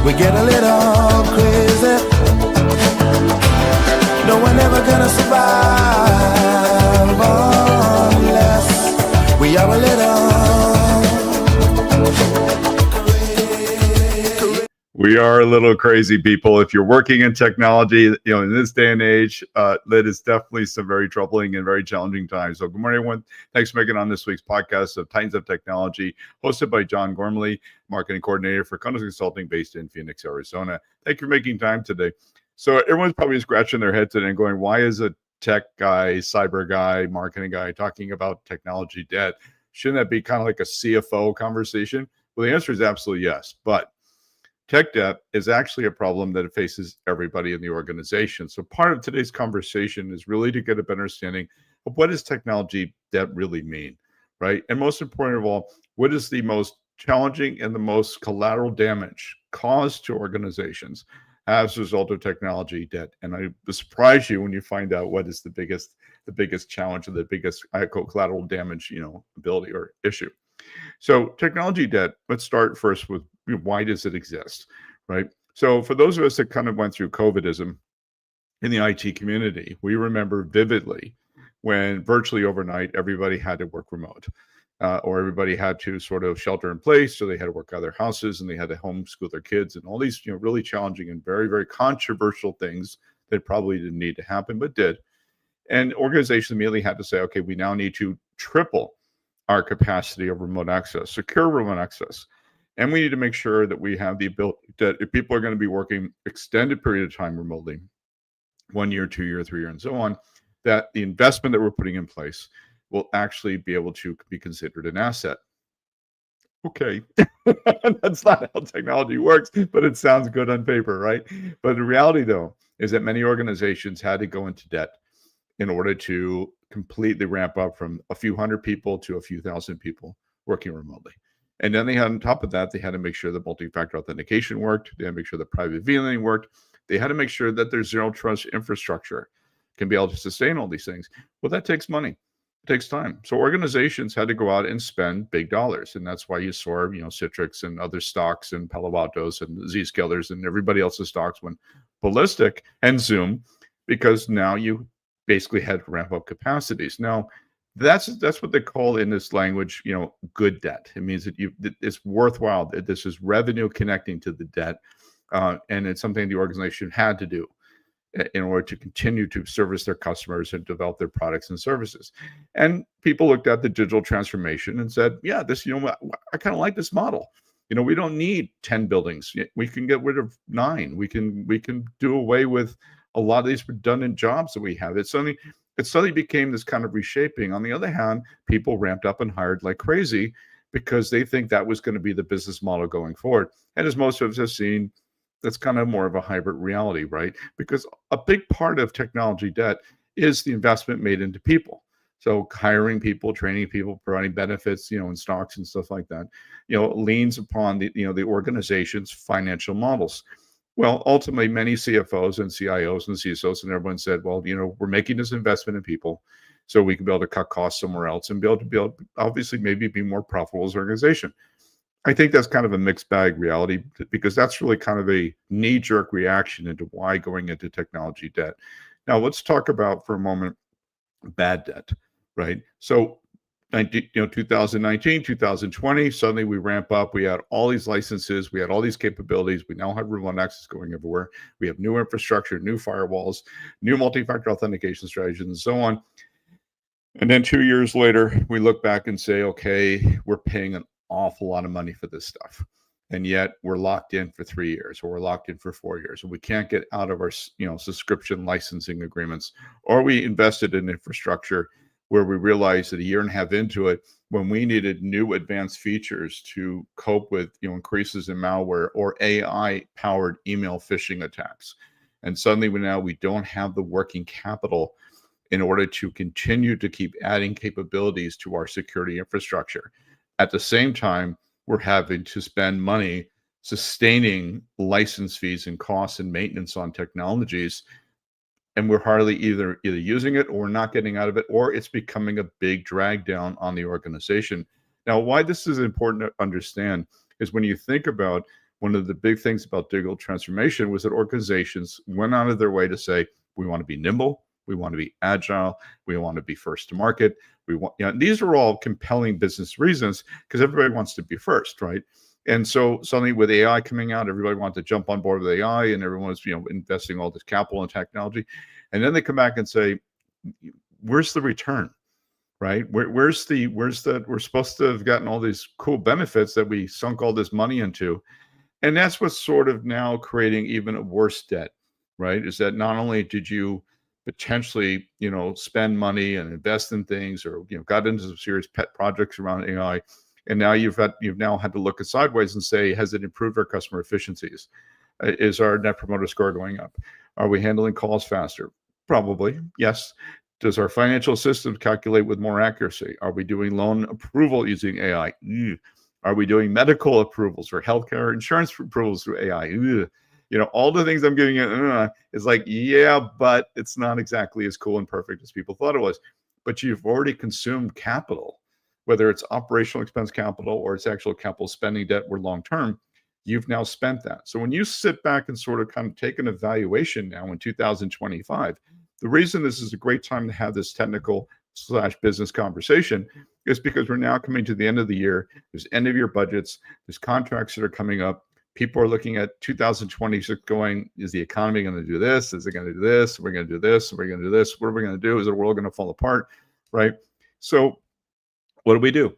We get a little crazy. No one ever gonna survive unless we are a little. We are a little crazy, people. If you're working in technology, in this day and age, that is definitely some very troubling and very challenging times. So good morning, everyone. Thanks for making on this week's podcast of Titans of Technology, hosted by John Gormley, marketing coordinator for Coeus Consulting based in Phoenix, Arizona. Thank you for making time today. So everyone's probably scratching their head today and going, why is a tech guy, cyber guy, marketing guy talking about technology debt? Shouldn't that be kind of like a CFO conversation? Well, the answer is absolutely yes. But tech debt is actually a problem that faces everybody in the organization. So part of today's conversation is really to get a better understanding of what does technology debt really mean, right? And most important of all, what is the most challenging and the most collateral damage caused to organizations as a result of technology debt? And I will surprise you when you find out what is the biggest challenge or the biggest collateral damage, ability or issue. So technology debt, let's start first with why does it exist, right? So for those of us that kind of went through COVIDism in the IT community, we remember vividly when virtually overnight everybody had to work remote, or everybody had to sort of shelter in place, so they had to work out of their houses and they had to homeschool their kids and all these really challenging and very, very controversial things that probably didn't need to happen but did. And organizations immediately had to say, okay, we now need to triple our capacity of remote access, secure remote access. And we need to make sure that we have the ability that if people are going to be working extended period of time remotely, 1 year, 2 year, 3 year, and so on, that the investment that we're putting in place will actually be able to be considered an asset. Okay, that's not how technology works, but it sounds good on paper, right? But the reality, though, is that many organizations had to go into debt in order to completely ramp up from a few hundred people to a few thousand people working remotely. And then they had, on top of that, they had to make sure that multi-factor authentication worked. They had to make sure that private VLANing worked. They had to make sure that their zero trust infrastructure can be able to sustain all these things. Well, that takes money. It takes time. So organizations had to go out and spend big dollars. And that's why you saw, Citrix and other stocks and Palo Altos and Zscalers and everybody else's stocks went ballistic, and Zoom, because now you basically had to ramp up capacities. Now, that's what they call in this language, good debt. It means that it's worthwhile. That this is revenue connecting to the debt, and it's something the organization had to do in order to continue to service their customers and develop their products and services. And people looked at the digital transformation and said, yeah, this, I kind of like this model. We don't need 10 buildings. We can get rid of 9. We can do away with a lot of these redundant jobs that we have. It suddenly became this kind of reshaping. On the other hand, people ramped up and hired like crazy because they think that was going to be the business model going forward. And as most of us have seen, that's kind of more of a hybrid reality, right? Because a big part of technology debt is the investment made into people. So hiring people, training people, providing benefits, and stocks and stuff like that, leans upon the organization's financial models. Well, ultimately, many CFOs and CIOs and CISOs and everyone said, well, we're making this investment in people so we can be able to cut costs somewhere else and be able to obviously maybe be more profitable as an organization. I think that's kind of a mixed bag reality, because that's really kind of a knee-jerk reaction into why going into technology debt. Now, let's talk about for a moment bad debt, right? So 2019, 2020, suddenly we ramp up. We had all these licenses. We had all these capabilities. We now have remote access going everywhere. We have new infrastructure, new firewalls, new multi-factor authentication strategies, and so on. And then 2 years later, we look back and say, okay, we're paying an awful lot of money for this stuff. And yet we're locked in for 3 years, or we're locked in for 4 years. And we can't get out of our subscription licensing agreements, or we invested in infrastructure where we realized that a year and a half into it, when we needed new advanced features to cope with increases in malware or AI-powered email phishing attacks. And suddenly we don't have the working capital in order to continue to keep adding capabilities to our security infrastructure. At the same time, we're having to spend money sustaining license fees and costs and maintenance on technologies, and we're hardly either using it, or we're not getting out of it, or it's becoming a big drag down on the organization. Now, why this is important to understand is when you think about one of the big things about digital transformation was that organizations went out of their way to say, we want to be nimble, we want to be agile, we want to be first to market. We want, these are all compelling business reasons because everybody wants to be first, right? And so suddenly with AI coming out, everybody wanted to jump on board with AI and everyone was, investing all this capital in technology. And then they come back and say, where's the return? Right? We're supposed to have gotten all these cool benefits that we sunk all this money into. And that's what's sort of now creating even a worse debt, right? Is that not only did you potentially, spend money and invest in things or, got into some serious pet projects around AI, and now you've now had to look at sideways and say, has it improved our customer efficiencies? Is our net promoter score going up? Are we handling calls faster? Probably, yes. Does our financial system calculate with more accuracy? Are we doing loan approval using AI? Are we doing medical approvals or healthcare insurance approvals through AI? All the things I'm giving you is like, yeah, but it's not exactly as cool and perfect as people thought it was. But you've already consumed capital, whether it's operational expense capital or it's actual capital spending debt or long-term, you've now spent that. So when you sit back and sort of kind of take an evaluation now in 2025, the reason this is a great time to have this technical / business conversation is because we're now coming to the end of the year. There's end of year budgets. There's contracts that are coming up. People are looking at 2026 going, is the economy going to do this? Is it going to do this? We're going to do this. We're going to do this. What are we going to do? Is the world going to fall apart? Right? So what do?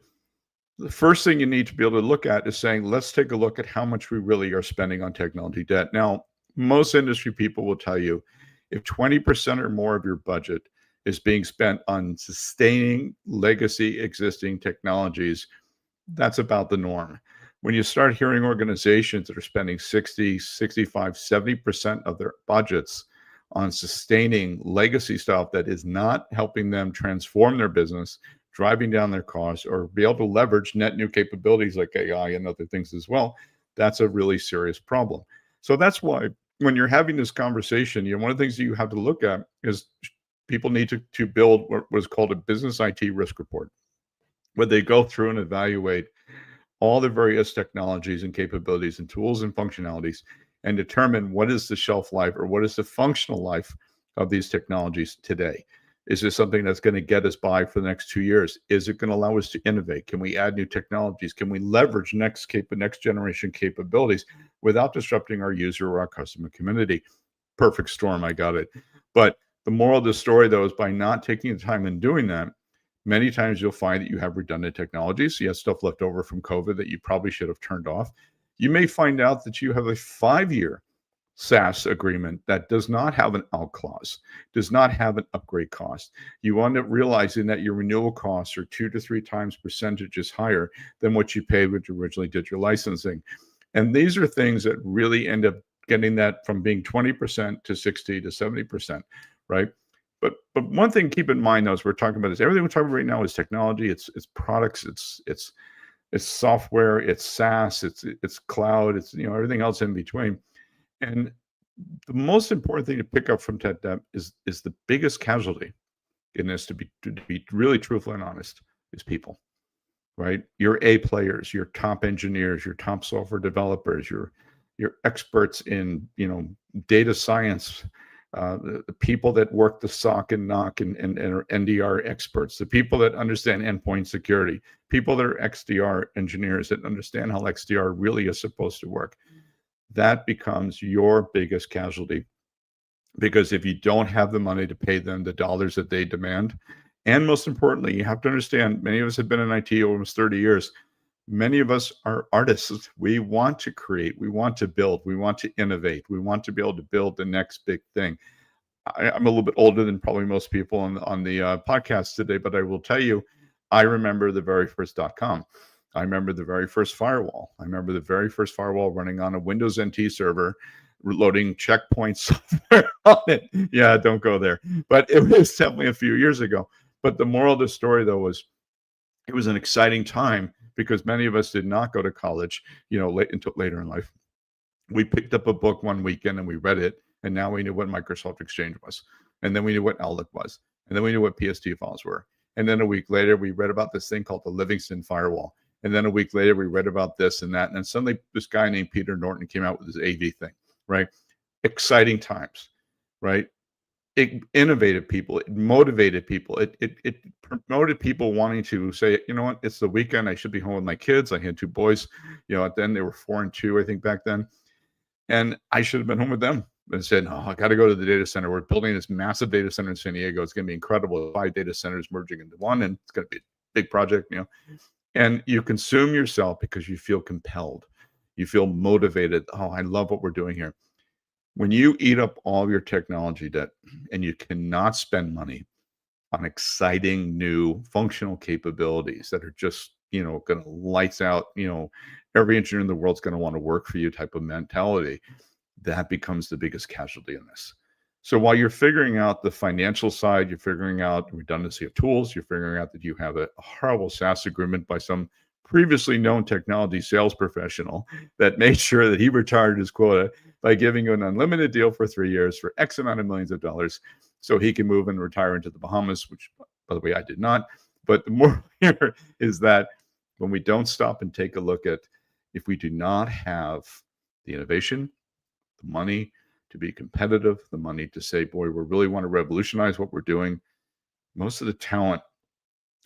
The first thing you need to be able to look at is saying, let's take a look at how much we really are spending on technology debt. Now, most industry people will tell you, if 20% or more of your budget is being spent on sustaining legacy existing technologies, that's about the norm. When you start hearing organizations that are spending 60, 65, 70% of their budgets on sustaining legacy stuff that is not helping them transform their business, driving down their costs, or be able to leverage net new capabilities like AI and other things as well, that's a really serious problem. So that's why when you're having this conversation, one of the things that you have to look at is people need to build what was called a business IT risk report, where they go through and evaluate all the various technologies and capabilities and tools and functionalities and determine what is the shelf life or what is the functional life of these technologies today. Is this something that's going to get us by for the next 2 years? Is it going to allow us to innovate? Can we add new technologies? Can we leverage next generation capabilities without disrupting our user or our customer community? Perfect storm, I got it. But the moral of the story, though, is by not taking the time and doing that, many times you'll find that you have redundant technologies. You have stuff left over from COVID that you probably should have turned off. You may find out that you have a 5-year SaaS agreement that does not have an out clause, does not have an upgrade cost. You end up realizing that your renewal costs are 2 to 3 times percentages higher than what you paid when you originally did your licensing. And these are things that really end up getting that from being 20% to 60 to 70%, right? But one thing to keep in mind, though, as we're talking about this, everything we're talking about right now is technology, it's products, it's software, it's SaaS, it's cloud, it's everything else in between. And the most important thing to pick up from tech debt is the biggest casualty in this, to be really truthful and honest, is people, right? Your A players, your top engineers, your top software developers, your experts in data science, the people that work the SOC and NOC and are NDR experts, the people that understand endpoint security, people that are XDR engineers that understand how XDR really is supposed to work. That becomes your biggest casualty, because if you don't have the money to pay them the dollars that they demand, and most importantly, you have to understand, many of us have been in IT almost 30 years. Many of us are artists. We want to create, we want to build, we want to innovate, we want to be able to build the next big thing. I'm a little bit older than probably most people on the podcast today, but I will tell you, I remember the very first .com. I remember the very first firewall. I remember the very first firewall running on a Windows NT server, loading checkpoint software on it. Yeah, don't go there. But it was definitely a few years ago. But the moral of the story, though, was it was an exciting time because many of us did not go to college, until later in life. We picked up a book one weekend and we read it, and now we knew what Microsoft Exchange was. And then we knew what Outlook was. And then we knew what PST files were. And then a week later, we read about this thing called the Livingston Firewall. And then a week later, we read about this and that. And then suddenly this guy named Peter Norton came out with his AV thing, right? Exciting times, right? It innovated people, it motivated people, it promoted people wanting to say, you know what, it's the weekend, I should be home with my kids. I had 2 boys, then they were 4 and 2, I think, back then. And I should have been home with them. And said, no, I got to go to the data center. We're building this massive data center in San Diego. It's going to be incredible. 5 data centers merging into one, and it's going to be a big project, And you consume yourself because you feel compelled. You feel motivated. Oh, I love what we're doing here. When you eat up all your technology debt and you cannot spend money on exciting new functional capabilities that are just, going to lights out, every engineer in the world's going to want to work for you type of mentality, that becomes the biggest casualty in this. So while you're figuring out the financial side, you're figuring out redundancy of tools, you're figuring out that you have a horrible SaaS agreement by some previously known technology sales professional that made sure that he retired his quota by giving you an unlimited deal for 3 years for X amount of millions of dollars so he can move and retire into the Bahamas, which, by the way, I did not. But the moral here is that when we don't stop and take a look at, if we do not have the innovation, the money to be competitive, the money to say, boy, we really want to revolutionize what we're doing, most of the talent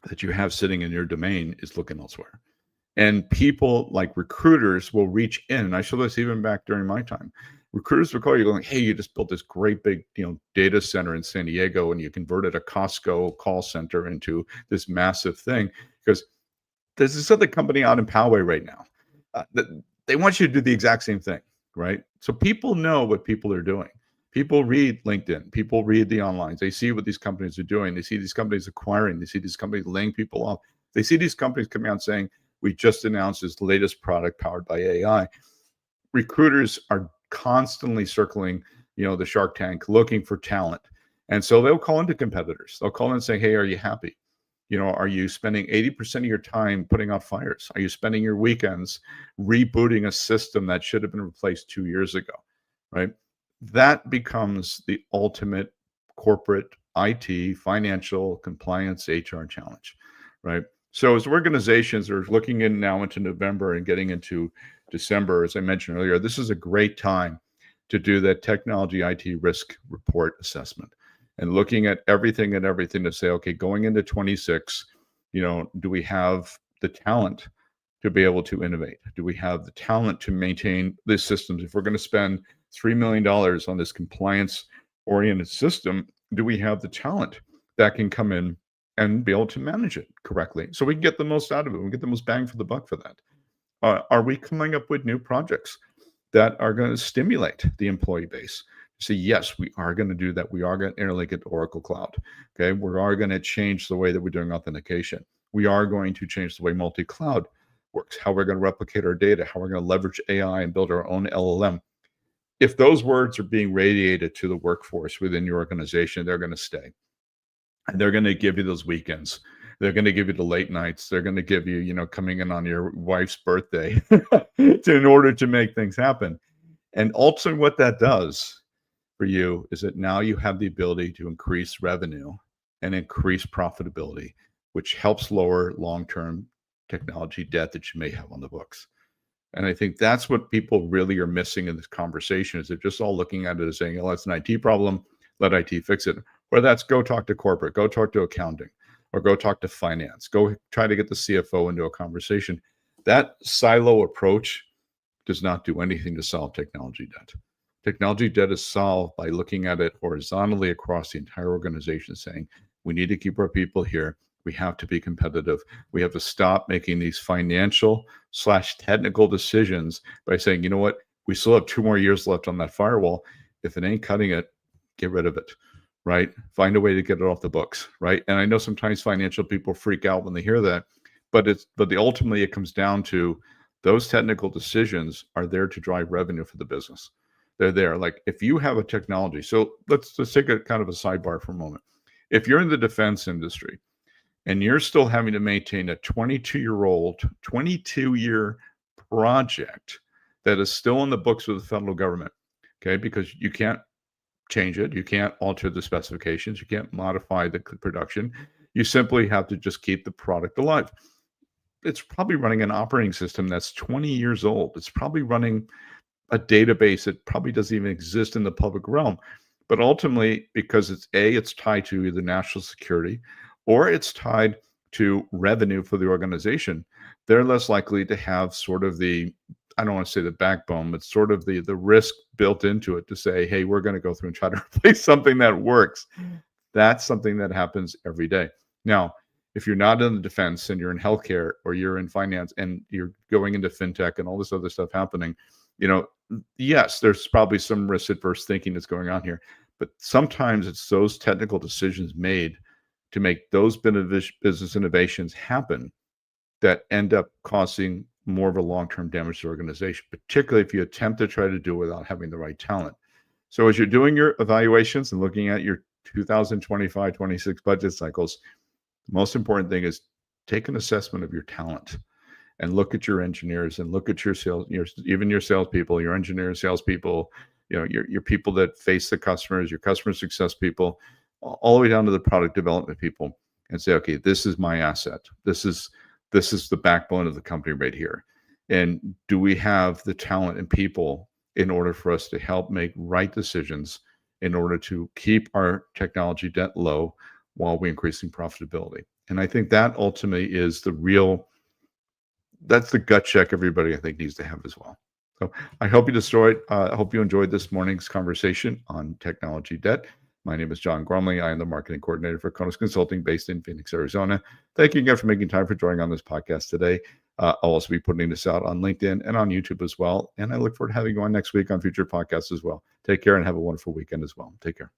that you have sitting in your domain is looking elsewhere. And people like recruiters will reach in. And I saw this even back during my time. Recruiters will call you going, hey, you just built this great big data center in San Diego and you converted a Costco call center into this massive thing. Because there's this other company out in Poway right now that they want you to do the exact same thing, right? So people know what people are doing. People read LinkedIn. People read the onlines. They see what these companies are doing. They see these companies acquiring. They see these companies laying people off. They see these companies coming out saying, we just announced this latest product powered by AI. Recruiters are constantly circling, the Shark Tank, looking for talent. And so they'll call into competitors. They'll call in and say, hey, are you happy? Are you spending 80% of your time putting out fires? Are you spending your weekends rebooting a system that should have been replaced 2 years ago, right? That becomes the ultimate corporate IT, financial, compliance, HR challenge, right? So as organizations are looking in now into November and getting into December, as I mentioned earlier, this is a great time to do that technology IT risk report assessment and looking at everything to say, okay, going into 26, do we have the talent to be able to innovate? Do we have the talent to maintain these systems? If we're going to spend $3 million on this compliance-oriented system, do we have the talent that can come in and be able to manage it correctly so we can get the most out of it? We get the most bang for the buck for that. Are we coming up with new projects that are going to stimulate the employee base? So yes, we are going to do that. We are going to interlink it to Oracle Cloud. Okay, we are going to change the way that we're doing authentication. We are going to change the way multi-cloud works, how we're going to replicate our data, how we're going to leverage AI and build our own LLM. If those words are being radiated to the workforce within your organization, they're going to stay. And they're going to give you those weekends. They're going to give you the late nights. They're going to give you, coming in on your wife's birthday in order to make things happen. And ultimately what that does for you is that now you have the ability to increase revenue and increase profitability, which helps lower long-term technology debt that you may have on the books. And I think that's what people really are missing in this conversation is they're just all looking at it as saying, oh, it's an IT problem, let IT fix it. Or that's go talk to corporate, go talk to accounting, or go talk to finance, go try to get the CFO into a conversation. That silo approach does not do anything to solve technology debt. Technology debt is solved by looking at it horizontally across the entire organization, saying, we need to keep our people here. We have to be competitive. We have to stop making these financial/technical decisions by saying, you know what, we still have 2 more years left on that firewall. If it ain't cutting it, get rid of it, right? Find a way to get it off the books, right? And I know sometimes financial people freak out when they hear that, but ultimately it comes down to those technical decisions are there to drive revenue for the business. They're there. Like if you have a technology, so let's take a kind of a sidebar for a moment. If you're in the defense industry, and you're still having to maintain a 22-year project that is still in the books with the federal government, okay, because you can't change it, you can't alter the specifications, you can't modify the production, you simply have to just keep the product alive. it's probably running an operating system that's 20 years old. It's probably running a database that probably doesn't even exist in the public realm. But ultimately, because it's tied to either national security or it's tied to revenue for the organization, they're less likely to have sort of I don't want to say the backbone, but sort of the risk built into it to say, hey, we're going to go through and try to replace something that works. That's something that happens every day. Now, if you're not in the defense and you're in healthcare or you're in finance and you're going into fintech and all this other stuff happening, yes, there's probably some risk adverse thinking that's going on here, but sometimes it's those technical decisions made to make those business innovations happen that end up causing more of a long-term damage to the organization, particularly if you attempt to try to do it without having the right talent. So as you're doing your evaluations and looking at your 2025-26 budget cycles, the most important thing is take an assessment of your talent and look at your engineers and look at your sales, even your salespeople, your engineers, salespeople, your people that face the customers, your customer success people, all the way down to the product development people, and say, okay, this is my asset. This is the backbone of the company right here. And do we have the talent and people in order for us to help make right decisions in order to keep our technology debt low while we're increasing profitability? And I think that ultimately is that's the gut check everybody I think needs to have as well. So I hope you enjoyed this morning's conversation on technology debt. My name is John Grumley. I am the marketing coordinator for Coeus Consulting based in Phoenix, Arizona. Thank you again for making time for joining on this podcast today. I'll also be putting this out on LinkedIn and on YouTube as well. And I look forward to having you on next week on future podcasts as well. Take care and have a wonderful weekend as well. Take care.